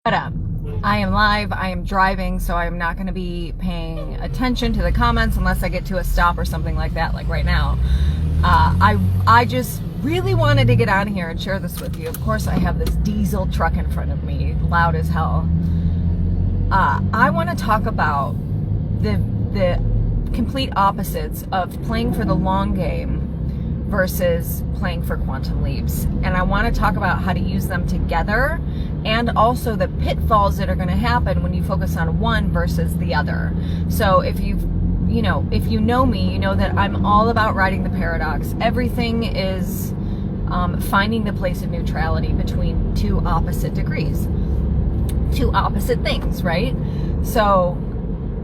What up? I am live. I am driving, so I am not going to be paying attention to the comments unless I get to a stop or something like that, like right now. I just really wanted to get on here and share this with you. Of course, I have this diesel truck in front of me, loud as hell. I want to talk about the complete opposites of playing for the long game versus playing for quantum leaps. And I want to talk about how to use them together and also the pitfalls that are going to happen when you focus on one versus the other. So if you know me, you know that I'm all about riding the paradox. Everything is finding the place of neutrality between two opposite degrees, two opposite things, right? So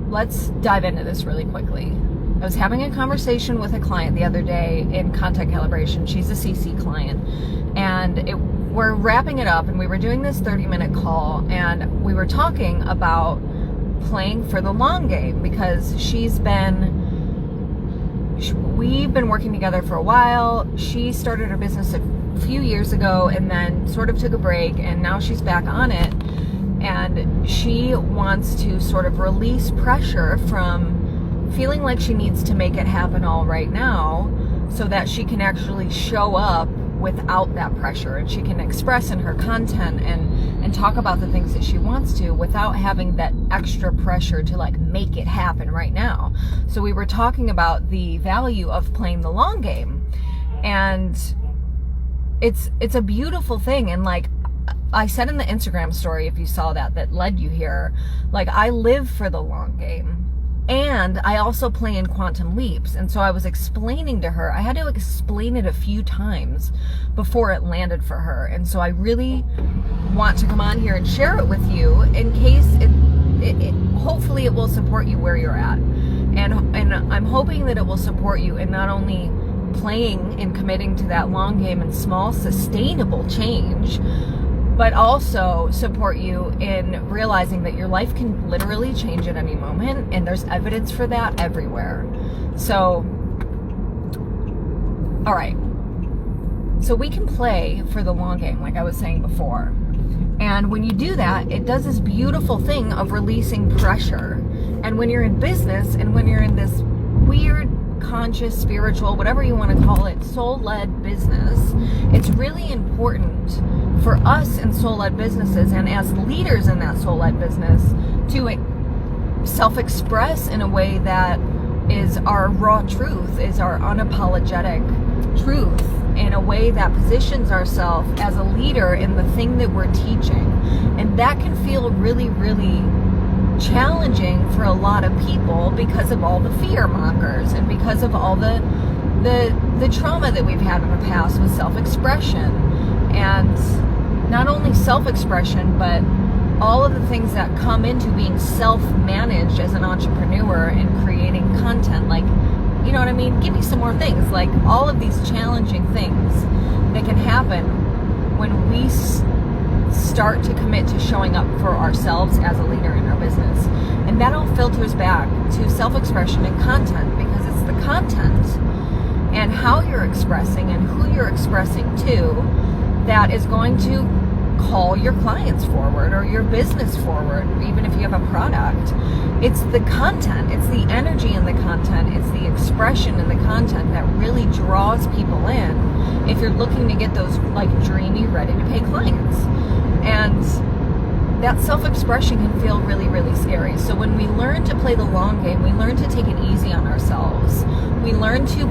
let's dive into this really quickly. I was having a conversation with a client the other day in content calibration. She's a CC client, and we're wrapping it up, and we were doing this 30-minute call, and we were talking about playing for the long game because we've been working together for a while. She started her business a few years ago and then sort of took a break, and now she's back on it, and she wants to sort of release pressure from feeling like she needs to make it happen all right now so that she can actually show up without that pressure, and she can express in her content and talk about the things that she wants to without having that extra pressure to like make it happen right now. So we were talking about the value of playing the long game, and it's a beautiful thing. And like I said in the Instagram story, if you saw that led you here, like I live for the long game. And I also play in quantum leaps. And so I was explaining to her, I had to explain it a few times before it landed for her. And so I really want to come on here and share it with you in case hopefully it will support you where you're at. And I'm hoping that it will support you in not only playing and committing to that long game and small sustainable change, but also support you in realizing that your life can literally change at any moment, and there's evidence for that everywhere. So, all right. So we can play for the long game, like I was saying before. And when you do that, it does this beautiful thing of releasing pressure. And when you're in business and when you're in this weird, conscious, spiritual, whatever you want to call it, soul-led business, it's really important for us in soul-led businesses and as leaders in that soul-led business to self-express in a way that is our raw truth, is our unapologetic truth, in a way that positions ourselves as a leader in the thing that we're teaching. And that can feel really, really challenging for a lot of people because of all the fear mongers and because of all the trauma that we've had in the past with self-expression. And not only self-expression, but all of the things that come into being self-managed as an entrepreneur and creating content. Like, you know what I mean? Give me some more things. Like all of these challenging things that can happen when we start to commit to showing up for ourselves as a leader in our business. And that all filters back to self-expression and content, because it's the content and how you're expressing and who you're expressing to that is going to call your clients forward or your business forward, even if you have a product. It's the content, it's the energy in the content, it's the expression in the content that really draws people in if you're looking to get those like dreamy, ready to pay clients. And that self-expression can feel really, really scary. So when we learn to play the long game, we learn to take it easy on ourselves. We learn to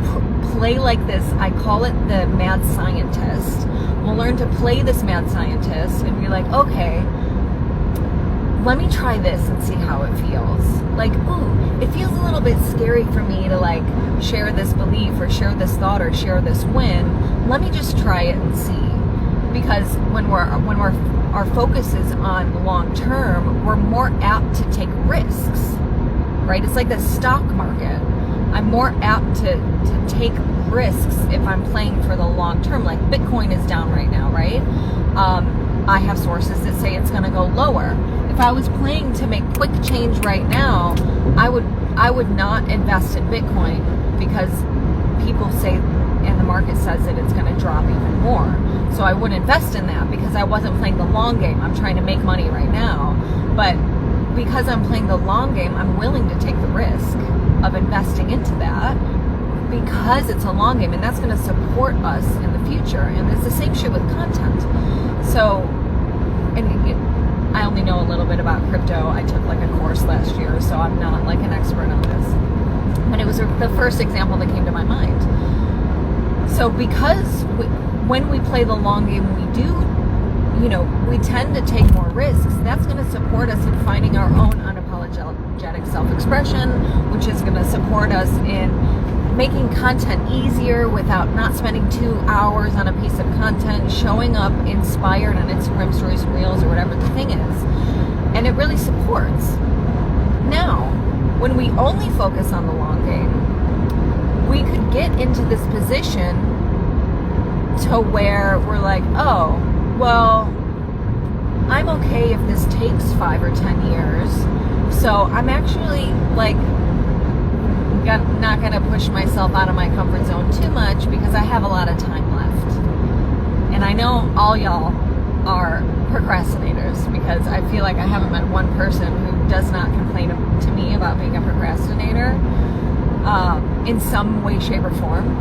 play like this, I call it the mad scientist. We'll learn to play this mad scientist and be like, okay, let me try this and see how it feels. Like, ooh, it feels a little bit scary for me to like share this belief or share this thought or share this win. Let me just try it and see. Because when our focus is on long term, we're more apt to take risks, right? It's like the stock market. I'm more apt to take risks if I'm playing for the long term. Like Bitcoin is down right now, right? I have sources that say it's going to go lower. If I was playing to make quick change right now, I would not invest in Bitcoin because people say and the market says that it's going to drop even more. So I wouldn't invest in that because I wasn't playing the long game. I'm trying to make money right now. But because I'm playing the long game, I'm willing to take the risk of investing into that because it's a long game, and that's going to support us in the future. And it's the same shit with content. So, and I only know a little bit about crypto. I took like a course last year, so I'm not like an expert on this. But it was the first example that came to my mind. So because when we play the long game, we do, we tend to take more risks. That's going to support us in finding our own unapologetic self-expression, which is going to support us in making content easier without not spending 2 hours on a piece of content, showing up inspired on Instagram stories and reels or whatever the thing is. And it really supports. Now, when we only focus on the long game, we could get into this position to where we're like, oh, well, I'm okay if this takes 5 or 10 years. So I'm actually like not going to push myself out of my comfort zone too much because I have a lot of time left. And I know all y'all are procrastinators because I feel like I haven't met one person who does not complain to me about being a procrastinator in some way, shape, or form,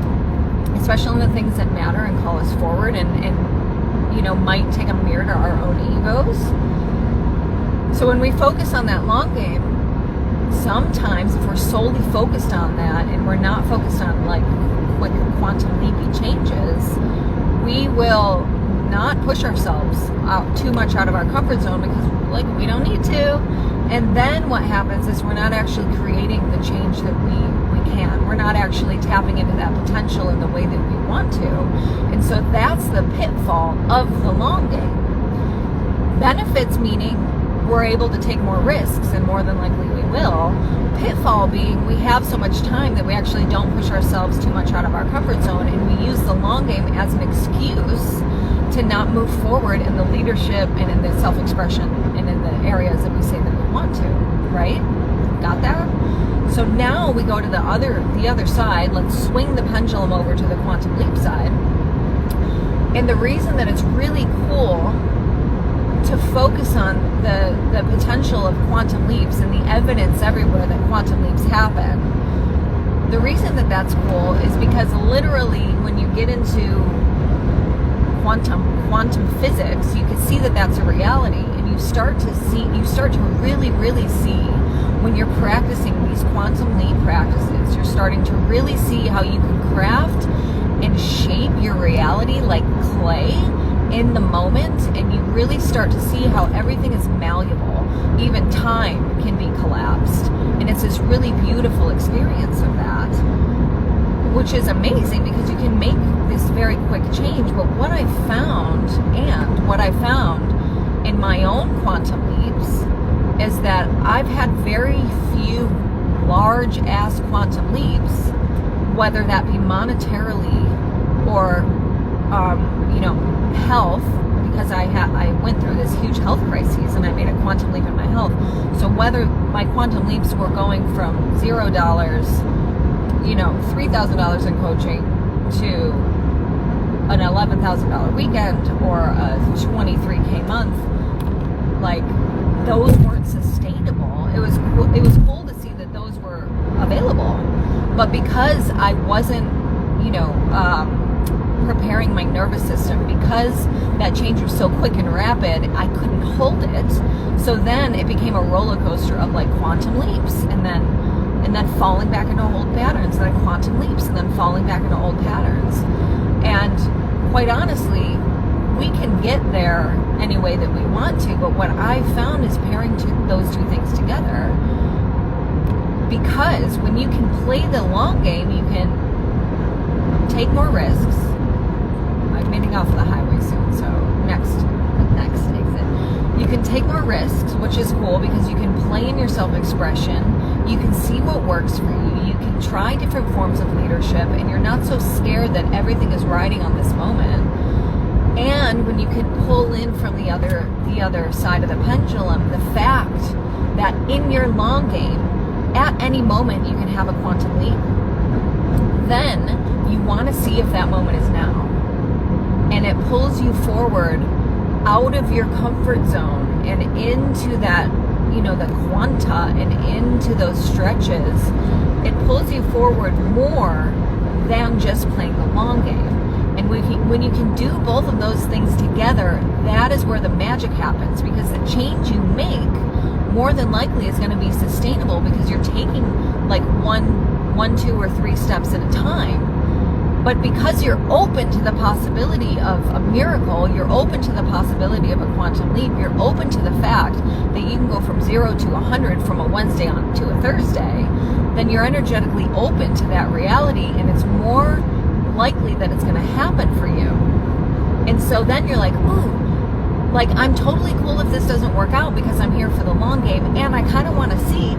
especially in the things that matter and call us forward and might take a mirror to our own egos. So when we focus on that long game, sometimes if we're solely focused on that and we're not focused on like quick quantum leapy changes, we will not push ourselves out too much out of our comfort zone because like we don't need to. And then what happens is we're not actually creating the change that we can. We're not actually tapping into that potential in the way that we want to. And so that's the pitfall of the long game. Benefits meaning we're able to take more risks, and more than likely we will. Pitfall being we have so much time that we actually don't push ourselves too much out of our comfort zone, and we use the long game as an excuse to not move forward in the leadership and in the self-expression and in the areas that we say that we want to, right? Got that? So now we go to the other side. Let's swing the pendulum over to the quantum leap side. And the reason that it's really cool to focus on the potential of quantum leaps and the evidence everywhere that quantum leaps happen, the reason that that's cool is because literally when you get into quantum physics, you can see that that's a reality, and you start to really see when you're practicing these quantum leap practices, you're starting to really see how you can craft and shape your reality like clay in the moment, and you really start to see how everything is malleable. Even time can be collapsed, and it's this really beautiful experience of that, which is amazing because you can make this very quick change. But what I found in my own quantum leaps is that I've had very few large ass quantum leaps, whether that be monetarily or health, because I went through this huge health crisis and I made a quantum leap in my health. So whether my quantum leaps were going from $0, $3,000 in coaching to an $11,000 weekend or a $23K month, like those weren't sustainable. It was cool to see that those were available, but because I wasn't preparing my nervous system, because that change was so quick and rapid, I couldn't hold it. So then it became a roller coaster of like quantum leaps and then falling back into old patterns, and then quantum leaps and then falling back into old patterns. And quite honestly, we can get there any way that we want to, but what I found is pairing those two things together, because when you can play the long game, you can take more risks. I'm getting off the highway soon, so next exit. You can take more risks, which is cool because you can play in your self-expression. You can see what works for you. You can try different forms of leadership, and you're not so scared that everything is riding on this moment. And when you can pull in from the other side of the pendulum, the fact that in your long game, at any moment you can have a quantum leap, then you want to see if that moment is now. and it pulls you forward out of your comfort zone and into that, the quanta, and into those stretches. It pulls you forward more than just playing the long game. And when you can do both of those things together, that is where the magic happens, because the change you make more than likely is going to be sustainable, because you're taking like one, 2, or 3 steps at a time. But because you're open to the possibility of a miracle, you're open to the possibility of a quantum leap, you're open to the fact that you can go from 0 to 100 from a Wednesday on to a Thursday, then you're energetically open to that reality, and it's more likely that it's going to happen for you. And so then you're like, ooh, like, I'm totally cool if this doesn't work out, because I'm here for the long game, and I kind of want to see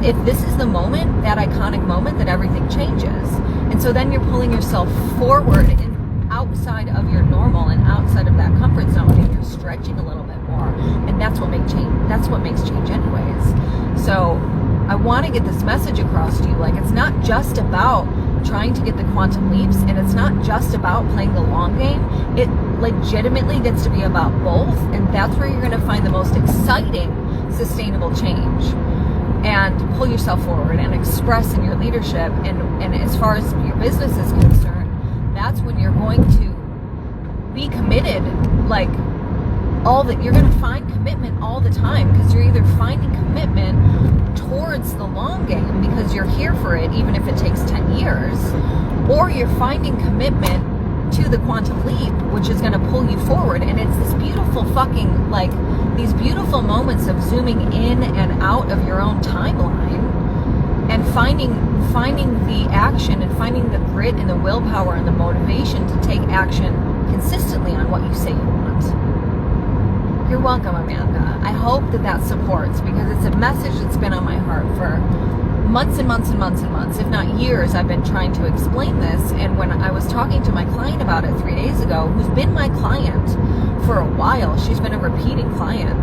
if this is the moment, that iconic moment, that everything changes. And so then you're pulling yourself forward and outside of your normal and outside of that comfort zone, and you're stretching a little bit more. And that's what makes change. That's what makes change anyways. So I want to get this message across to you. Like, it's not just about trying to get the quantum leaps, and it's not just about playing the long game. It legitimately gets to be about both, and that's where you're going to find the most exciting sustainable change, and pull yourself forward and express in your leadership. And as far as your business is concerned, that's when you're going to be committed, like, you're going to find commitment all the time, because you're either finding commitment towards the long game because you're here for it, even if it takes 10 years, or you're finding commitment to the quantum leap, which is going to pull you forward. And it's this beautiful fucking, like, these beautiful moments of zooming in and out of your own timeline, and finding the action, and finding the grit and the willpower and the motivation to take action consistently on what you say you want. You're welcome, Amanda. I hope that supports, because it's a message that's been on my heart for months and months and months and months, if not years. I've been trying to explain this. And when I was talking to my client about it 3 days ago, who's been my client for a while, she's been a repeating client,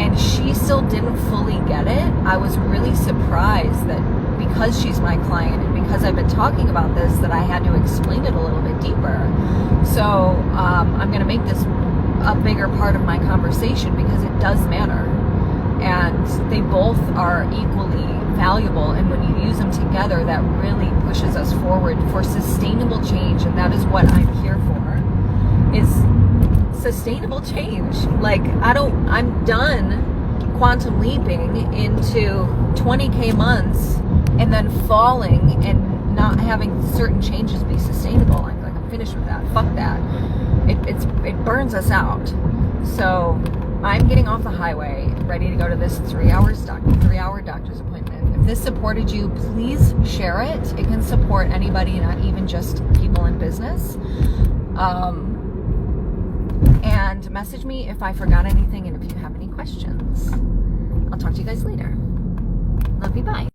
and she still didn't fully get it. I was really surprised that, because she's my client and because I've been talking about this, that I had to explain it a little bit deeper. So I'm going to make this a bigger part of my conversation, because it does matter, and they both are equally valuable. And when you use them together, that really pushes us forward for sustainable change. And that is what I'm here for, is sustainable change. Like, I'm done quantum leaping into 20K months and then falling and not having certain changes be sustainable. I'm finished with that. Fuck that. It burns us out. So I'm getting off the highway, ready to go to this 3-hour doctor's appointment. If this supported you, please share it. It can support anybody, not even just people in business. And message me if I forgot anything, and if you have any questions. I'll talk to you guys later. Love you, bye.